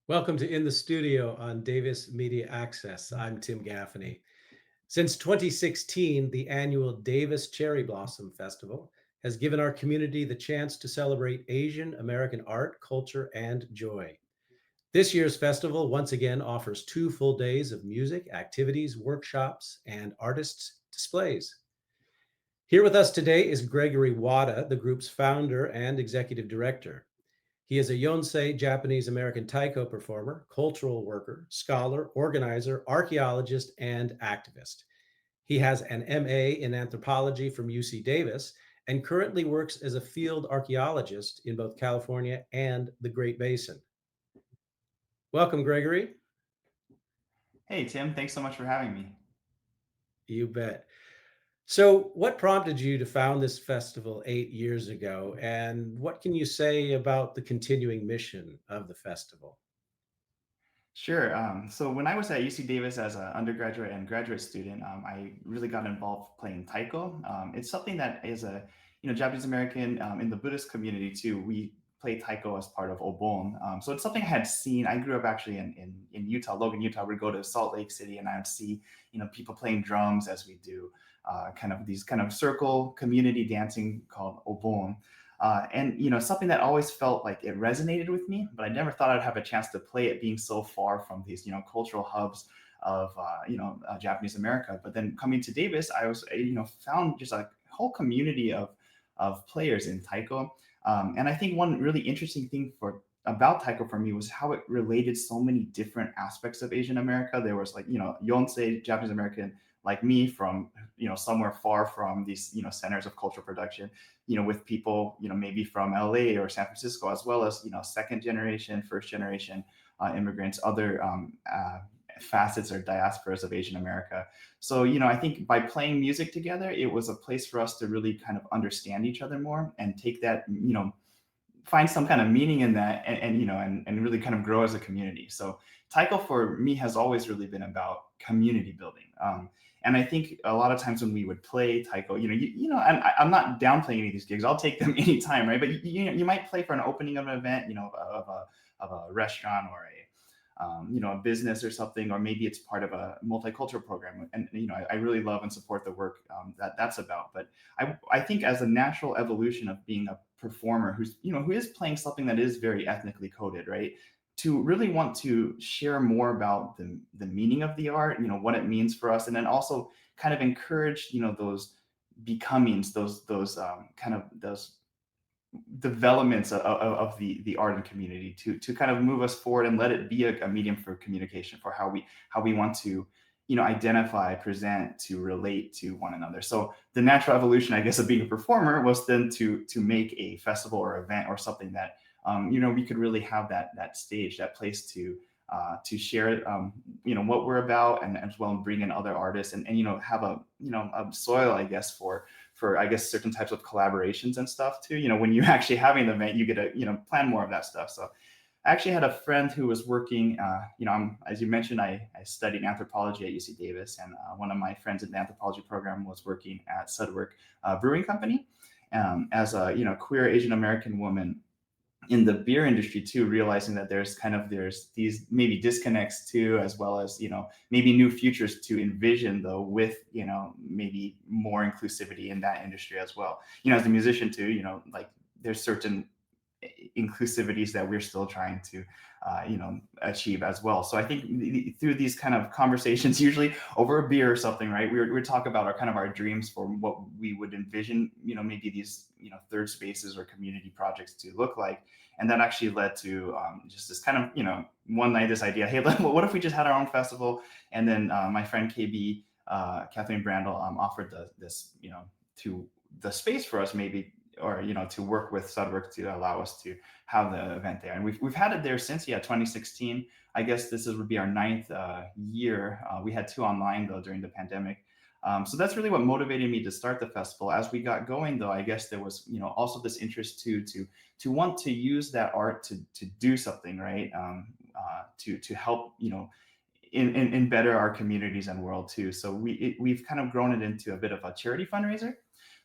Welcome to In the Studio on Davis Media Access. I'm Tim Gaffney. Since 2016, the annual Davis Cherry Blossom Festival has given our community the chance to celebrate Asian American art, culture, and joy. This year's festival once again offers 2 full days of music, activities, workshops, and artists' displays. Here with us today is Gregory Wada, the group's founder and executive director. He is a Yonsei Japanese American taiko performer, cultural worker, scholar, organizer, archaeologist, and activist. He has an MA in anthropology from UC Davis and currently works as a field archaeologist in both California and the Great Basin. Welcome, Gregory. Hey, Tim, thanks so much for having me. You bet. So, what prompted you to found this festival 8 years ago, and what can you say about the continuing mission of the festival? Sure. So when I was at UC Davis as an undergraduate and graduate student, I really got involved playing taiko. It's something that is a Japanese American in the Buddhist community too. We play taiko as part of Obon. So it's something I had seen. I grew up actually in Utah, Logan, Utah. We'd go to Salt Lake City, and I would see people playing drums as we do kind of these kind of circle community dancing called Obon. And something that always felt like it resonated with me, but I never thought I'd have a chance to play it, being so far from these cultural hubs of Japanese America. But then coming to Davis, I was found just a whole community of players in taiko. And I think one really interesting thing for about taiko for me was how it related so many different aspects of Asian America. There was like Yonsei Japanese American like me from somewhere far from these centers of cultural production, with people maybe from LA or San Francisco, as well as second generation, first generation immigrants, other facets or diasporas of Asian America. So I think by playing music together, it was a place for us to really kind of understand each other more and take that find some kind of meaning in that, and really kind of grow as a community. So taiko for me has always really been about community building. And I think a lot of times when we would play taiko, and I'm not downplaying any of these gigs. I'll take them anytime, right? But you might play for an opening of an event, of a restaurant or a business or something, or maybe it's part of a multicultural program. And I really love and support the work that's about. But I think as a natural evolution of being a performer who is playing something that is very ethnically coded, right? To really want to share more about the meaning of the art, what it means for us, and then also kind of encourage those becomings, those kind of those developments of the art and community to kind of move us forward and let it be a medium for communication for how we want to identify, present, to relate to one another. So the natural evolution, I guess, of being a performer was then to make a festival or event or something that we could really have that stage, that place to share what we're about, and as well bring in other artists, and have a soil, I guess, for I guess certain types of collaborations and stuff too. When you actually having an event, you get to plan more of that stuff. So I actually had a friend who was working, as you mentioned, I studied anthropology at UC Davis, and one of my friends in the anthropology program was working at Sudwork Brewing Company as a queer Asian American woman in the beer industry too, realizing that there's these maybe disconnects too, as well as maybe new futures to envision, though, with maybe more inclusivity in that industry as well. As a musician too, like there's certain inclusivities that we're still trying to achieve as well. So I think through these kind of conversations, usually over a beer or something, right, we talk about our dreams for what we would envision maybe these third spaces or community projects to look like. And that actually led to just this kind of one night, this idea, hey, what if we just had our own festival? And then my friend KB, Kathleen Brandel, offered this to the space for us, maybe, or to work with Sudwork to allow us to have the event there. And we've had it there since 2016. I guess would be our ninth year. We had two online though during the pandemic. So that's really what motivated me to start the festival. As we got going, though, I guess there was also this interest to want to use that art to do something, right? To help in better our communities and world too. So we've kind of grown it into a bit of a charity fundraiser.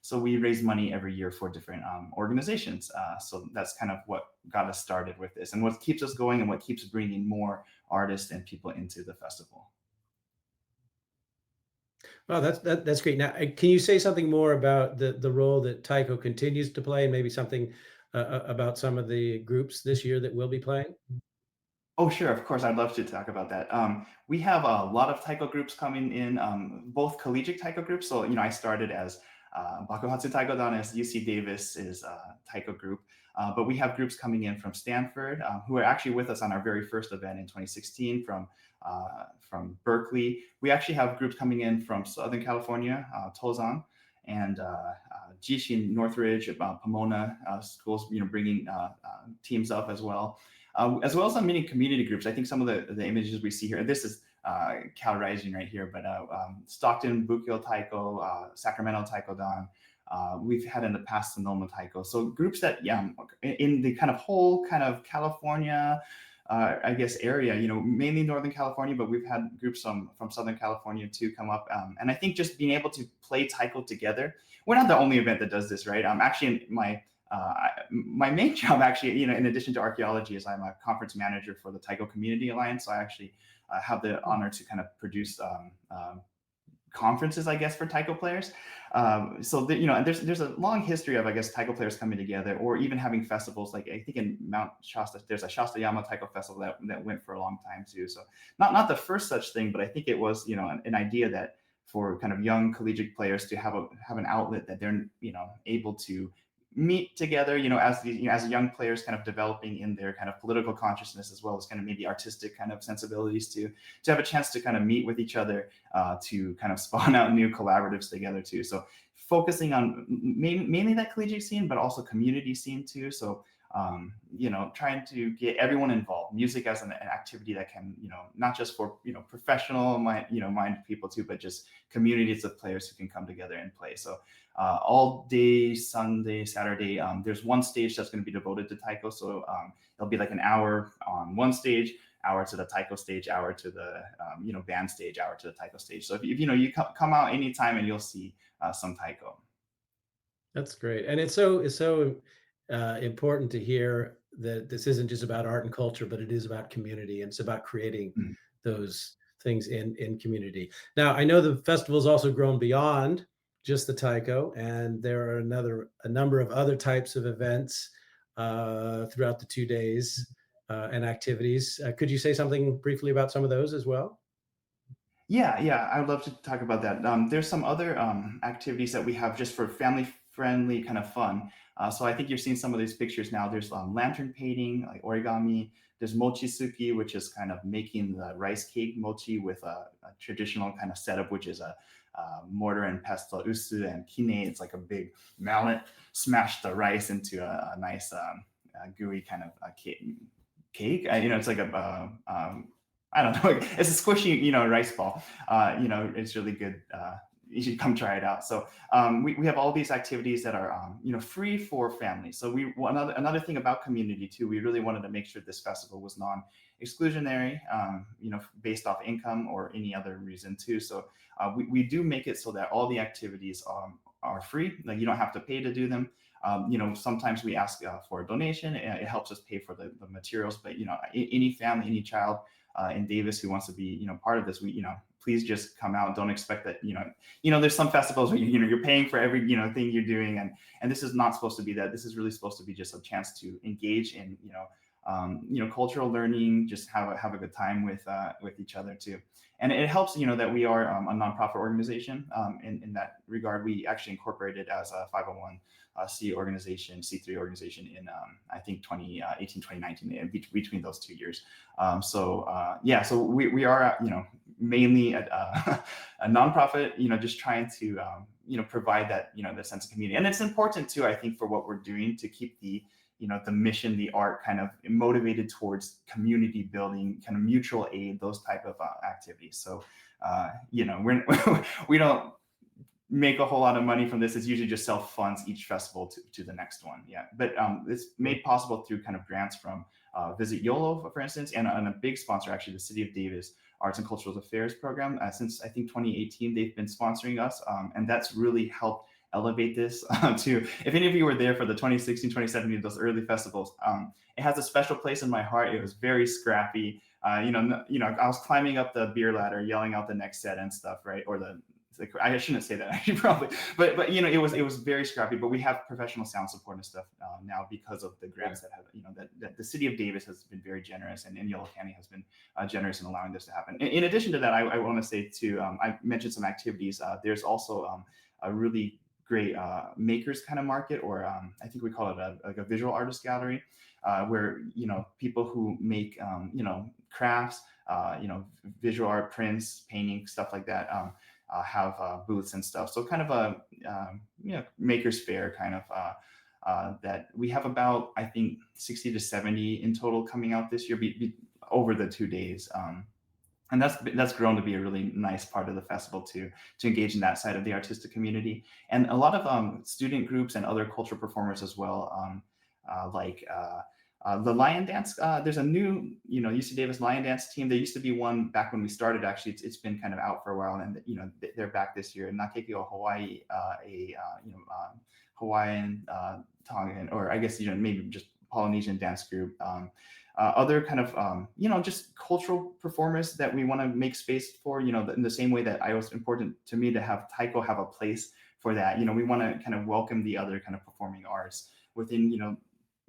So we raise money every year for different organizations. So that's kind of what got us started with this, and what keeps us going, and what keeps bringing more artists and people into the festival. Oh, that's great. Now, can you say something more about the role that Taiko continues to play, and maybe something about some of the groups this year that will be playing? Oh, sure. Of course, I'd love to talk about that. We have a lot of taiko groups coming in, both collegiate taiko groups. So, I started as Bakuhatsu Taikodan as UC Davis's taiko group. But we have groups coming in from Stanford, who are actually with us on our very first event in 2016 from Berkeley. We actually have groups coming in from Southern California, Tozan, and Jishin, Northridge, Pomona schools, bringing teams up as well as on many community groups. I think some of the images we see here, and this is Cal Rising right here, but Stockton, Bukyo Taiko, Sacramento Taiko Don. We've had in the past Sonoma Taiko. So groups that, yeah, in the kind of whole kind of California, I guess, area, mainly Northern California, but we've had groups from Southern California too come up. And I think just being able to play taiko together, we're not the only event that does this, right? Actually, my main job, actually, in addition to archaeology, is I'm a conference manager for the Taiko Community Alliance. So I actually have the honor to kind of produce conferences, I guess, for taiko players. So there's a long history of, I guess, taiko players coming together, or even having festivals. Like, I think in Mount Shasta, there's a Shastayama Taiko Festival that went for a long time too. So not the first such thing, but I think it was, an idea that for kind of young collegiate players to have an outlet that they're, able to meet together, as young players kind of developing in their kind of political consciousness, as well as kind of maybe artistic kind of sensibilities, to have a chance to kind of meet with each other, to kind of spawn out new collaboratives together too. So focusing on mainly that collegiate scene, but also community scene too. So trying to get everyone involved. Music as an activity that can, not just for professional mind people too, but just communities of players who can come together and play. So all day Sunday, Saturday, there's one stage that's going to be devoted to taiko. So it'll be like an hour on one stage, hour to the taiko stage, hour to the band stage, hour to the taiko stage. So if you come out anytime, and you'll see some taiko. That's great, and it's so important to hear that this isn't just about art and culture, but it is about community, and it's about creating Mm. those things in community. Now, I know the festival's also grown beyond just the taiko, and there are a number of other types of events throughout the 2 days and activities. Could you say something briefly about some of those as well? Yeah, I would love to talk about that. There's some other activities that we have just for family friendly kind of fun. So I think you're seeing some of these pictures now. There's lantern painting, like origami. There's mochisuki, which is kind of making the rice cake mochi with a traditional kind of setup, which is a mortar and pestle, usu and kine. It's like a big mallet. Smash the rice into a nice gooey kind of cake. It's like I don't know. It's a squishy, rice ball. It's really good. You should come try it out. So we have all these activities that are, free for families. So another thing about community too, we really wanted to make sure this festival was non-exclusionary, based off income or any other reason too. So we do make it so that all the activities are free. Like, you don't have to pay to do them. Sometimes we ask for a donation. It helps us pay for the materials. But any family, any child in Davis who wants to be, part of this, please just come out. Don't expect that, there's some festivals where you're paying for every, thing you're doing, and this is not supposed to be that. This is really supposed to be just a chance to engage in, cultural learning, just have a good time with each other too. And it helps, that we are a nonprofit organization. In that regard, we actually incorporated as a 501 C3 organization in I think 2018, 2019, between those 2 years. So we are mainly a nonprofit, just trying to provide that the sense of community. And it's important too, I think, for what we're doing, to keep the the mission, the art kind of motivated towards community building, kind of mutual aid, those type of activities. So we don't make a whole lot of money from this. It's usually just self-funds each festival to the next one. Yeah, but it's made possible through kind of grants from Visit YOLO, for instance, and a big sponsor, actually, the City of Davis Arts and Cultural Affairs program. Since I think 2018, they've been sponsoring us, and that's really helped elevate this to, if any of you were there for the 2016, 2017, those early festivals, it has a special place in my heart. It was very scrappy. I was climbing up the beer ladder, yelling out the next set and stuff, right? Or the like, I shouldn't say that actually, probably, but it was very scrappy. But we have professional sound support and stuff now because of the grants that have, that the city of Davis has been very generous, and Yolo County has been generous in allowing this to happen. In addition to that, I want to say too, I mentioned some activities. There's also a really great makers kind of market, or I think we call it like a visual artist gallery, where people who make crafts, visual art, prints, painting, stuff like that, have booths and stuff. So kind of a makers fair kind of that we have about, I think, 60 to 70 in total coming out this year, over the 2 days. And that's grown to be a really nice part of the festival to engage in that side of the artistic community, and a lot of student groups and other cultural performers as well, like the Lion Dance. There's a new UC Davis Lion Dance team. There used to be one back when we started. Actually, it's been kind of out for a while, and they're back this year. Nakekio Hawaii, Hawaiian, Tongan, or I guess maybe just Polynesian dance group. Other kind of just cultural performers that we want to make space for, in the same way that it was important to me to have Taiko have a place for that. We want to kind of welcome the other kind of performing arts within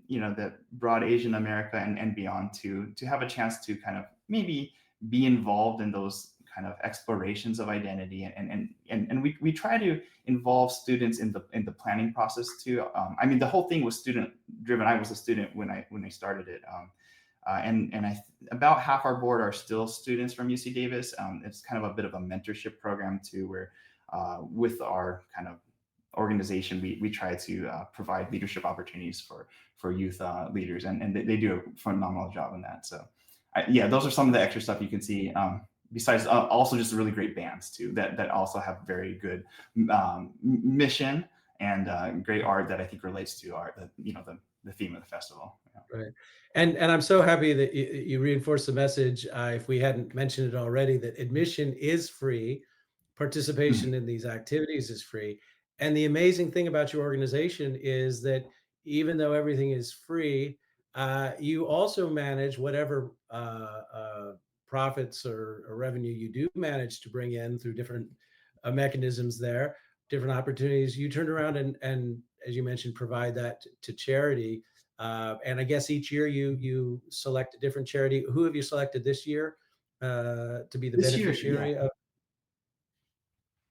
the broad Asian America and beyond, to have a chance to kind of maybe be involved in those kind of explorations of identity, and we try to involve students in the planning process too. I mean, the whole thing was student driven. I was a student when I started it. About half our board are still students from UC Davis. It's kind of a bit of a mentorship program too, where with our kind of organization, we try to provide leadership opportunities for youth leaders, and they do a phenomenal job in that. So those are some of the extra stuff you can see. Besides also just really great bands too, that also have very good mission and great art that I think relates to the theme of the festival. Yeah. Right. And I'm so happy that you reinforced the message, if we hadn't mentioned it already, that admission is free, participation in these activities is free. And the amazing thing about your organization is that even though everything is free, you also manage whatever profits or revenue you do manage to bring in through different mechanisms there, different opportunities. You turn around and as you mentioned, provide that to charity. And I guess each year you select a different charity. Who have you selected this year to be the This year, beneficiary of?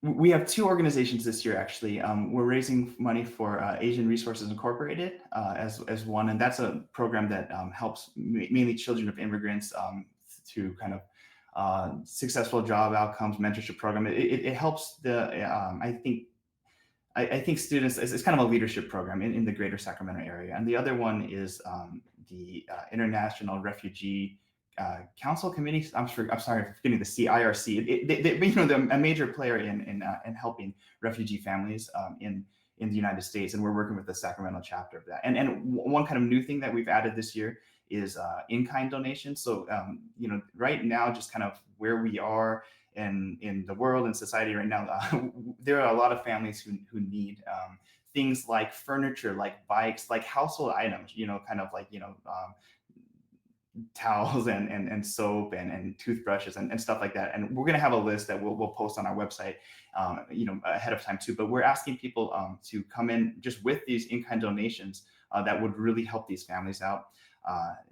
we have two organizations this year, actually. We're raising money for Asian Resources Incorporated as one, and that's a program that helps mainly children of immigrants to kind of successful job outcomes, mentorship program. It helps I think students. It's kind of a leadership program in the greater Sacramento area. And the other one is the International Refugee Council Committee. I'm sorry for forgetting the CIRC. They're a major player in helping refugee families in the United States, and we're working with the Sacramento chapter of that. And one kind of new thing that we've added this year is in-kind donations. So right now, just kind of where we are in the world and society right now, there are a lot of families who need things like furniture, like bikes, like household items, kind of like towels and soap and toothbrushes and stuff like that. And we're going to have a list that we'll post on our website ahead of time too. But we're asking people to come in just with these in-kind donations that would really help these families out.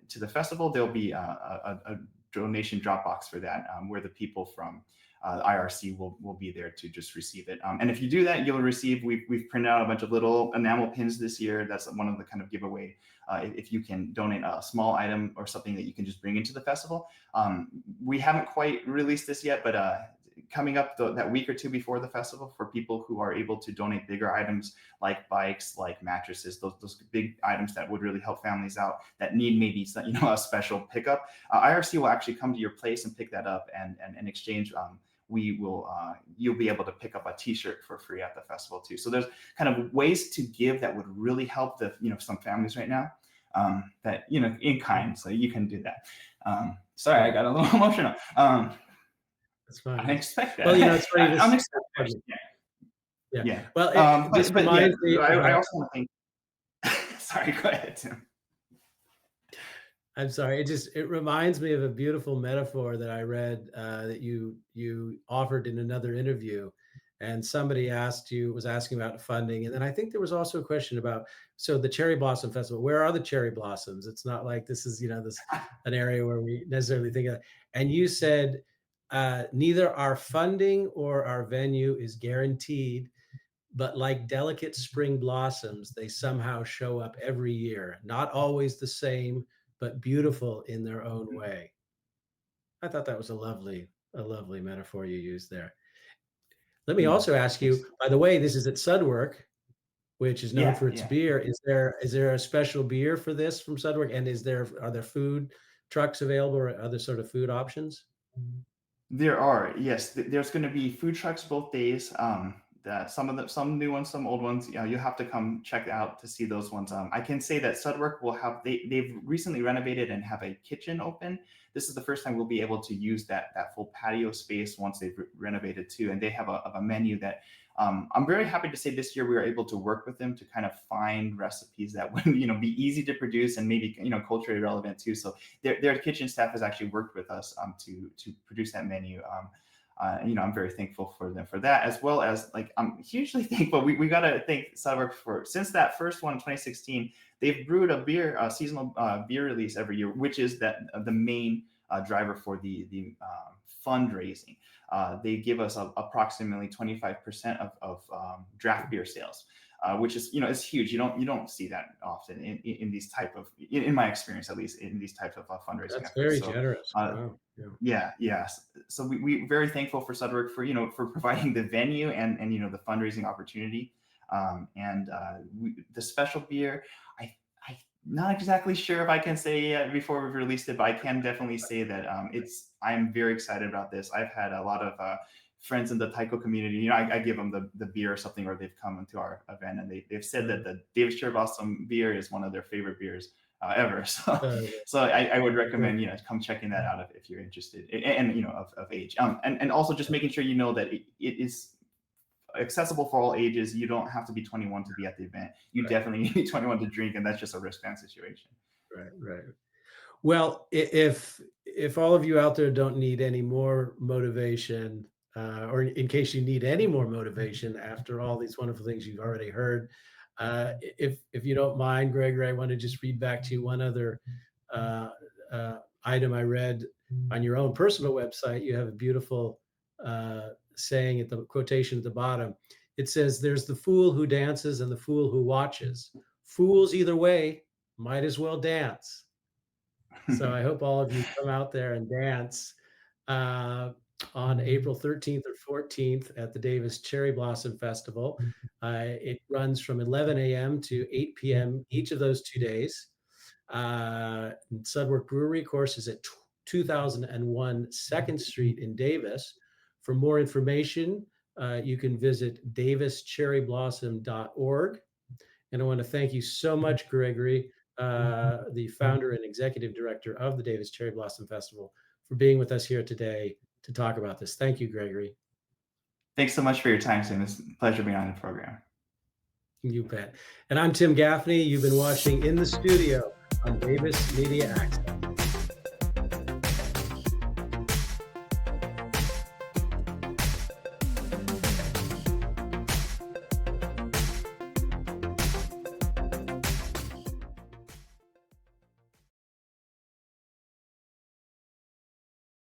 To the festival, there'll be a donation drop box for that, where the people from IRC will be there to just receive it. And if you do that, you'll receive, we've printed out a bunch of little enamel pins this year. That's one of the kind of giveaway. If you can donate a small item or something that you can just bring into the festival. We haven't quite released this yet, but coming up that week or two before the festival, for people who are able to donate bigger items like bikes, like mattresses, those big items that would really help families out that need maybe a special pickup, IRC will actually come to your place and pick that up, and in exchange, you'll be able to pick up a T-shirt for free at the festival too. So there's kind of ways to give that would really help some families right now, that in kind. So you can do that. Sorry, I got a little emotional. That's fine. I expect that. Well, it's funny. I'm excited. Yeah. Yeah. Yeah. Well, it this But yeah, reminds me I, of I a also want to thank. Sorry, go ahead, Tim. I'm sorry, it reminds me of a beautiful metaphor that I read, that you offered in another interview, and somebody asked you was asking about funding, and then I think there was also a question about, so the Cherry Blossom Festival, where are the cherry blossoms? It's not like this is, this an area where we necessarily think of, and you said, "Neither our funding or our venue is guaranteed, but like delicate spring blossoms, they somehow show up every year, not always the same, but beautiful in their own way." I thought that was a lovely metaphor you used there. Let me Yeah. also ask Thanks. you, by the way, this is at Sudwork, which is known Yeah, for its yeah. beer. Is there a special beer for this from Sudwork? And are there food trucks available or other sort of food options? There are, yes. There's going to be food trucks both days. Some new ones, some old ones. You'll have to come check out to see those ones. I can say that Sudwork will have they've recently renovated and have a kitchen open. This is the first time we'll be able to use that full patio space once they've renovated too. And they have a menu that I'm very happy to say this year we were able to work with them to kind of find recipes that would be easy to produce and maybe culturally relevant too. So their kitchen staff has actually worked with us to produce that menu. I'm very thankful for them for that, as well as like I'm hugely thankful. We got to thank Cyberwork for since that first one in 2016, they've brewed a seasonal beer release every year, which is the main driver for the fundraising. They give us approximately 25% of draft beer sales, which is is huge. You don't see that often in these type of in my experience, at least in these types of fundraising That's efforts. very So generous. uh, Wow. Yeah. yeah, yes. So we very thankful for Sudwork for for providing the venue and the fundraising opportunity. And the special beer, I not exactly sure if I can say yet before we've released it, but I can definitely say that I'm very excited about this. I've had a lot of friends in the Taiko community. I give them the beer or something, or they've come into our event and they've said that the Davis Cherry Blossom beer is one of their favorite beers ever. Uh, So I would yeah. recommend come checking that out if you're interested, and of age, and also just making sure that it is accessible for all ages. You don't have to be 21 to be at the event. You Right. definitely need to be 21 to drink, and that's just a wristband situation. Right. Right. Well, if all of you out there don't need any more motivation, or in case you need any more motivation after all these wonderful things you've already heard, if you don't mind, Gregory, I want to just read back to you one other uh, item I read on your own personal website. You have a beautiful saying at the quotation at the bottom. It says, "There's the fool who dances and the fool who watches. Fools either way might as well dance." So I hope all of you come out there and dance uh, on April 13th or 14th at the Davis Cherry Blossom Festival. It runs from 11 a.m. to 8 p.m. each of those 2 days. Sudwork Brewery, of course, is at 2001 Second Street in Davis. For more information, you can visit davischerryblossom.org. And I want to thank you so much, Gregory, the founder and executive director of the Davis Cherry Blossom Festival, for being with us here today to talk about this. Thank you, Gregory. Thanks so much for your time, Sam. It's a pleasure being on the program. You bet. And I'm Tim Gaffney. You've been watching In the Studio on Davis Media Access.